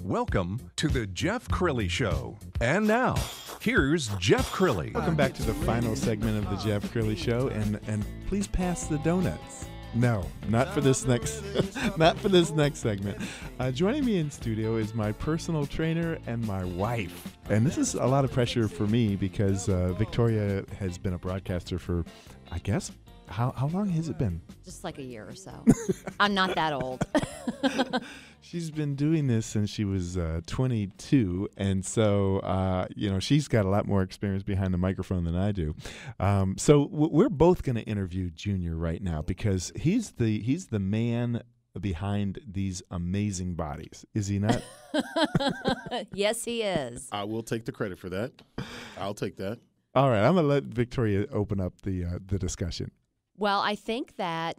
Welcome to the Jeff Crilley Show. And now, here's Jeff Crilley. Welcome back to the final segment of the Jeff Crilley Show, and please pass the donuts. No, not for this next, not for this next segment. Joining me in studio is my personal trainer and my wife, and this is a lot of pressure for me because Victoria has been a broadcaster for, I guess, how long has it been? Just like a year or so. I'm not that old. She's been doing this since she was 22, and so she's got a lot more experience behind the microphone than I do. So we're both going to interview Junior right now because he's the man behind these amazing bodies. Is he not? Yes, he is. I will take the credit for that. I'll take that. All right, I'm going to let Victoria open up the discussion. Well, I think that,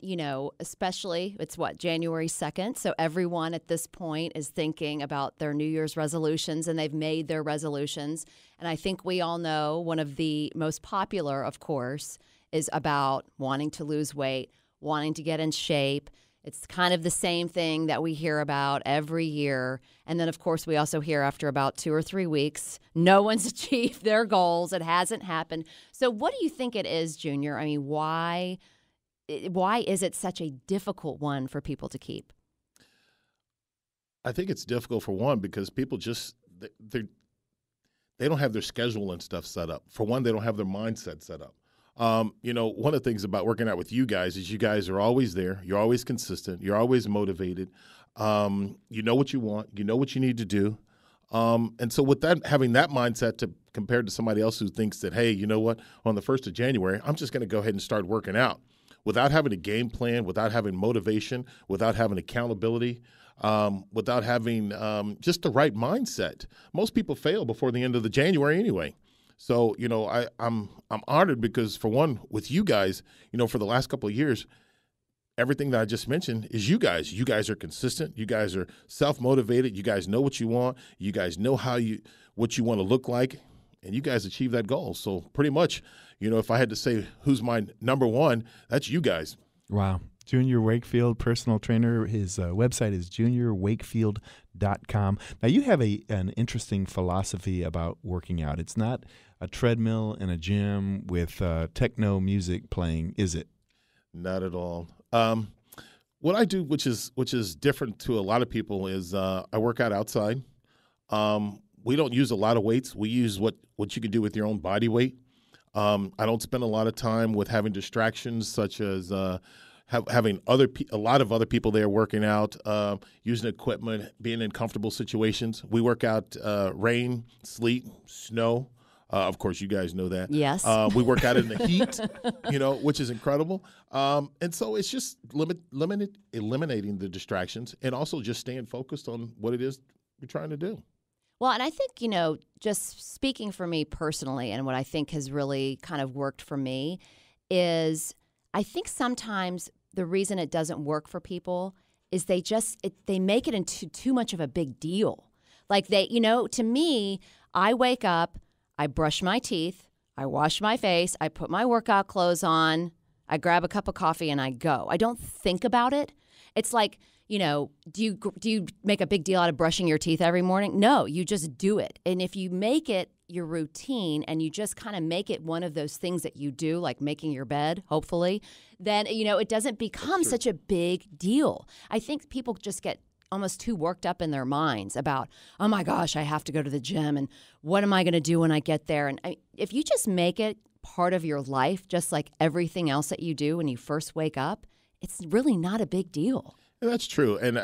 especially it's January 2nd. So everyone at this point is thinking about their New Year's resolutions, and they've made their resolutions. And I think we all know one of the most popular, of course, is about wanting to lose weight, wanting to get in shape. It's kind of the same thing that we hear about every year. And then, of course, we also hear after about 2 or 3 weeks, no one's achieved their goals. It hasn't happened. So what do you think it is, Junior? I mean, why is it such a difficult one for people to keep? I think it's difficult for one because people just they don't have their schedule and stuff set up. For one, they don't have their mindset set up. One of the things about working out with you guys is you guys are always there. You're always consistent. You're always motivated. You know what you want. You know what you need to do. And so with that, having that mindset compared to somebody else who thinks that, hey, you know what, on the 1st of January, I'm just going to go ahead and start working out without having a game plan, without having motivation, without having accountability, without having just the right mindset. Most people fail before the end of the January anyway. So, I'm honored because, for one, with you guys, for the last couple of years, everything that I just mentioned is you guys. You guys are consistent. You guys are self-motivated. You guys know what you want. You guys know what you want to look like, and you guys achieve that goal. So pretty much, if I had to say who's my number one, that's you guys. Wow. Junior Wakefield, personal trainer. His website is juniorwakefield.com. Now, you have an interesting philosophy about working out. It's not a treadmill in a gym with techno music playing, is it? Not at all. What I do, which is different to a lot of people, is I work out outside. We don't use a lot of weights. We use what you can do with your own body weight. I don't spend a lot of time with having distractions such as having a lot of other people there working out, using equipment, being in comfortable situations. We work out rain, sleet, snow. Of course, you guys know that. Yes. We work out in the heat, which is incredible. And so it's just eliminating the distractions and also just staying focused on what it is you're trying to do. Well, and I think, just speaking for me personally, and what I think has really kind of worked for me is I think sometimes the reason it doesn't work for people is they make it into too much of a big deal. Like to me, I wake up, I brush my teeth, I wash my face, I put my workout clothes on, I grab a cup of coffee, and I go. I don't think about it. It's like, do you make a big deal out of brushing your teeth every morning? No, you just do it. And if you make it your routine and you just kind of make it one of those things that you do, like making your bed, hopefully, then, it doesn't become such a big deal. I think people just get almost too worked up in their minds about, oh my gosh, I have to go to the gym and what am I going to do when I get there? And if you just make it part of your life, just like everything else that you do when you first wake up, it's really not a big deal. And that's true. And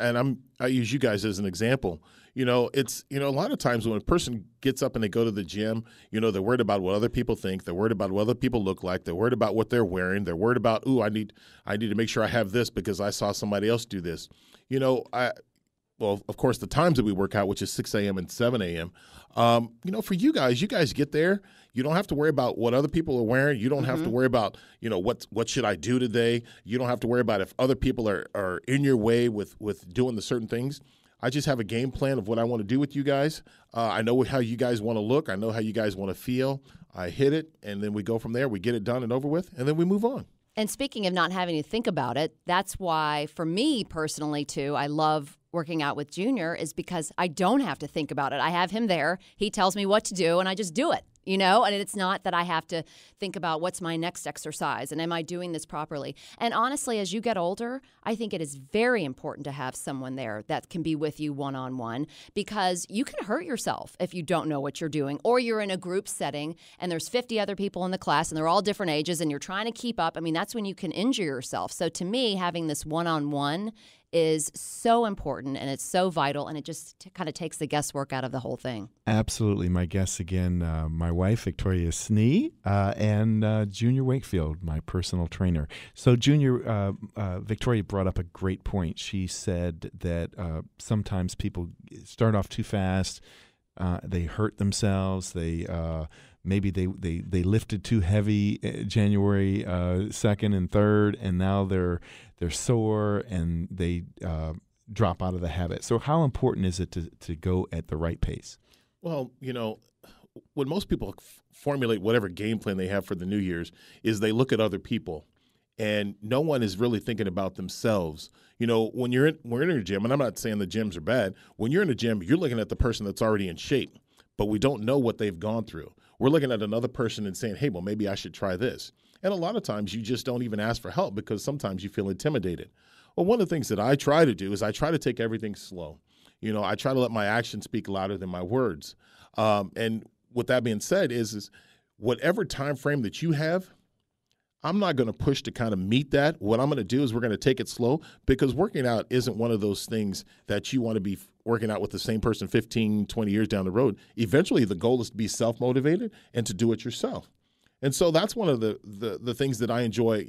I use you guys as an example. It's, a lot of times when a person gets up and they go to the gym, they're worried about what other people think. They're worried about what other people look like. They're worried about what they're wearing. They're worried about, I need to make sure I have this because I saw somebody else do this. Well, of course, the times that we work out, which is 6 a.m. and 7 a.m., for you guys get there. You don't have to worry about what other people are wearing. You don't have to worry about, what should I do today? You don't have to worry about if other people are in your way with doing the certain things. I just have a game plan of what I want to do with you guys. I know how you guys want to look. I know how you guys want to feel. I hit it, and then we go from there. We get it done and over with, and then we move on. And speaking of not having to think about it, that's why, for me personally, too, I love working out with Junior is because I don't have to think about it. I have him there. He tells me what to do, and I just do it. And it's not that I have to think about what's my next exercise and am I doing this properly. And honestly, as you get older, I think it is very important to have someone there that can be with you one-on-one, because you can hurt yourself if you don't know what you're doing, or you're in a group setting and there's 50 other people in the class and they're all different ages and you're trying to keep up. I mean, that's when you can injure yourself. So to me, having this one-on-one is so important, and it's so vital, and it just kind of takes the guesswork out of the whole thing. Absolutely. My guests again, my wife, Victoria Snee, and Junior Wakefield, my personal trainer. So Junior, Victoria brought up a great point. She said that sometimes people start off too fast. They hurt themselves. Maybe they lifted too heavy January 2nd and 3rd, and now they're sore and they drop out of the habit. So how important is it to go at the right pace? Well, when most people formulate whatever game plan they have for the New Year's is they look at other people, and no one is really thinking about themselves. When we're in a gym, and I'm not saying the gyms are bad. When you're in a gym, you're looking at the person that's already in shape, but we don't know what they've gone through. We're looking at another person and saying, hey, well, maybe I should try this. And a lot of times you just don't even ask for help because sometimes you feel intimidated. Well, one of the things that I try to do is I try to take everything slow. I try to let my actions speak louder than my words. And with that being said is whatever time frame that you have, I'm not going to push to kind of meet that. What I'm going to do is we're going to take it slow, because working out isn't one of those things that you want to be working out with the same person 15, 20 years down the road. Eventually, the goal is to be self-motivated and to do it yourself. And so that's one of the things that I enjoy,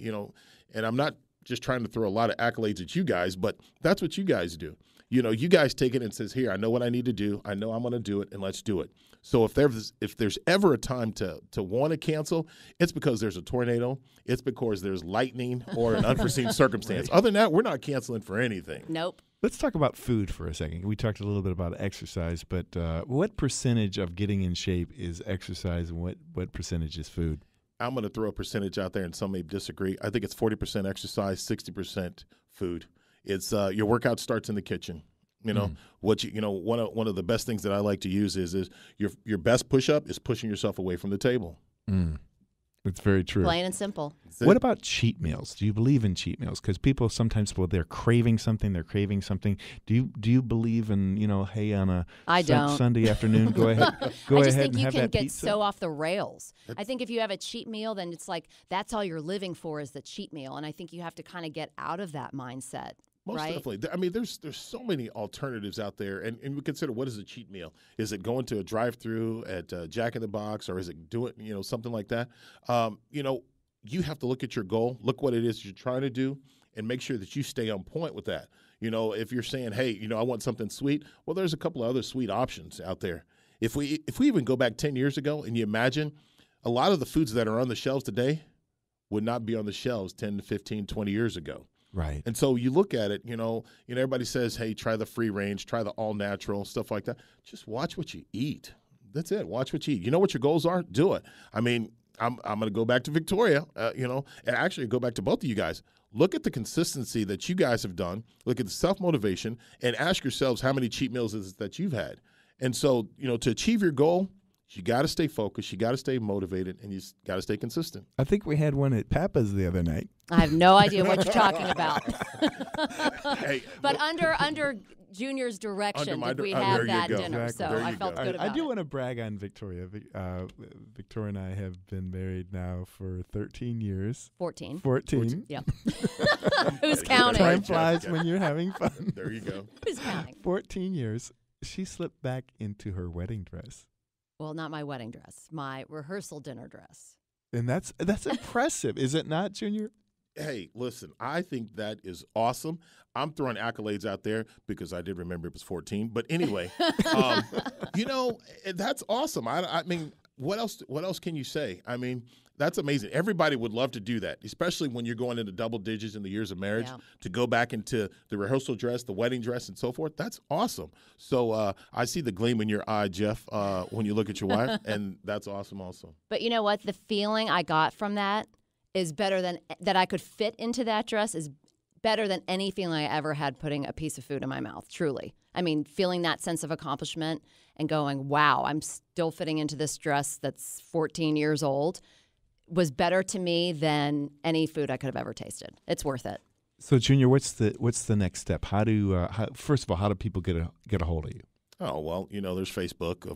and I'm not just trying to throw a lot of accolades at you guys, but that's what you guys do. You guys take it and says, here, I know what I need to do. I know I'm going to do it, and let's do it. So if there's ever a time to want to cancel, it's because there's a tornado. It's because there's lightning or an unforeseen circumstance. Right. Other than that, we're not canceling for anything. Nope. Let's talk about food for a second. We talked a little bit about exercise, but what percentage of getting in shape is exercise, and what percentage is food? I'm going to throw a percentage out there, and some may disagree. I think it's 40% exercise, 60% food. It's your workout starts in the kitchen. What one of the best things that I like to use is your best push-up is pushing yourself away from the table. It's very true. Plain and simple. What about cheat meals? Do you believe in cheat meals? Because people sometimes, they're craving something. Do you believe in, hey, on a Sunday afternoon, go ahead, and have that pizza? I just think you can get so off the rails. I think if you have a cheat meal, then it's like that's all you're living for is the cheat meal. And I think you have to kind of get out of that mindset. Most definitely. I mean, there's so many alternatives out there, and we consider, what is a cheat meal? Is it going to a drive-through at Jack in the Box, or is it doing something like that? You have to look at your goal, look what it is you're trying to do, and make sure that you stay on point with that. If you're saying, hey, I want something sweet, well, there's a couple of other sweet options out there. If we even go back 10 years ago, and you imagine a lot of the foods that are on the shelves today would not be on the shelves 10 to 15, 20 years ago. Right. And so you look at it, everybody says, hey, try the free range, try the all natural, stuff like that. Just watch what you eat. That's it. Watch what you eat. You know what your goals are? Do it. I mean, I'm going to go back to Victoria, and actually go back to both of you guys. Look at the consistency that you guys have done. Look at the self-motivation, and ask yourselves how many cheat meals is it that you've had. And so, to achieve your goal, you got to stay focused, you got to stay motivated, and you got to stay consistent. I think we had one at Papa's the other night. I have no idea what you're talking about. Hey, but under Junior's direction, we have that dinner, exactly. so I felt good about it. I do want to brag on Victoria. Victoria and I have been married now for 13 years. 14. 14. Yeah. Who's counting? Time flies when you're having fun. There you go. Who's counting? 14 years. She slipped back into her wedding dress. Well, not my wedding dress, my rehearsal dinner dress. And that's impressive, is it not, Junior? Hey, listen, I think that is awesome. I'm throwing accolades out there because I did remember it was 14. But anyway, that's awesome. I mean, what else can you say? I mean, that's amazing. Everybody would love to do that, especially when you're going into double digits in the years of marriage, to go back into the rehearsal dress, the wedding dress, and so forth. That's awesome. So I see the gleam in your eye, Jeff, when you look at your wife, and that's awesome also. But you know what? The feeling I got from that is better than that I could fit into that dress is better than any feeling I ever had putting a piece of food in my mouth, truly. I mean, feeling that sense of accomplishment and going, wow, I'm still fitting into this dress that's 14 years old was better to me than any food I could have ever tasted. It's worth it. So, Junior, what's the next step? First of all, how do people get a hold of you? Oh, well, there's Facebook,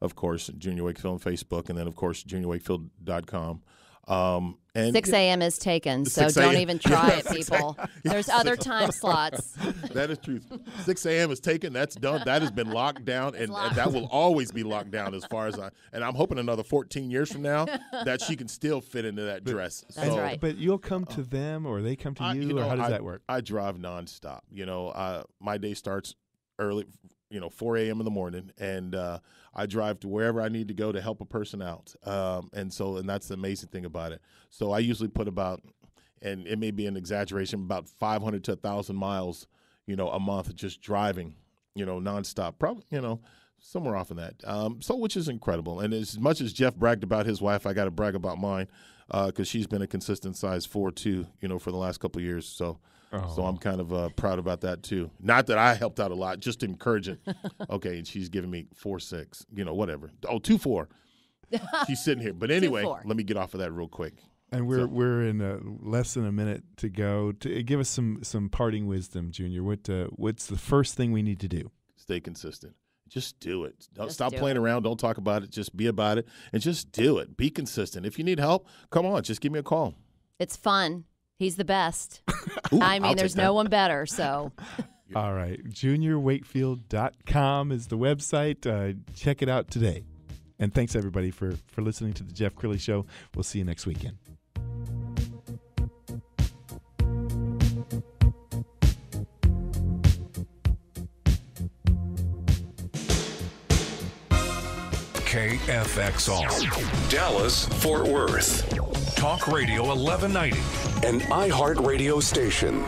of course, Junior Wakefield on Facebook, and then, of course, juniorwakefield.com. And 6 a.m. is taken, so don't even try it, people. There's other time slots. That is true. 6 a.m. is taken. That's done. That has been locked down, and that will always be locked down as far as and I'm hoping another 14 years from now that she can still fit into that dress. That's right. But you'll come to them, or they come to you, or how does that work? I drive nonstop. My day starts early, 4 a.m. in the morning, and I drive to wherever I need to go to help a person out. And that's the amazing thing about it. So I usually put about, and it may be an exaggeration, about 500 to 1,000 miles, a month just driving, nonstop, probably, somewhere off in that. Which is incredible. And as much as Jeff bragged about his wife, I got to brag about mine because she's been a consistent size 4 too, for the last couple of years. So I'm kind of proud about that too. Not that I helped out a lot, just encouraging. Okay, and she's giving me 4'6", whatever. Oh, 2'4". She's sitting here. But anyway, let me get off of that real quick. And we're in less than a minute to go. Give us some parting wisdom, Junior. What's the first thing we need to do? Stay consistent. Just do it. Don't stop playing around. Don't talk about it. Just be about it and just do it. Be consistent. If you need help, come on. Just give me a call. It's fun. He's the best. Ooh, I mean, there's no one better. So. All right. JuniorWakefield.com is the website. Check it out today. And thanks, everybody, for listening to the Jeff Crilley Show. We'll see you next weekend. KFXR, Dallas, Fort Worth. Talk Radio 1190. An iHeartRadio station.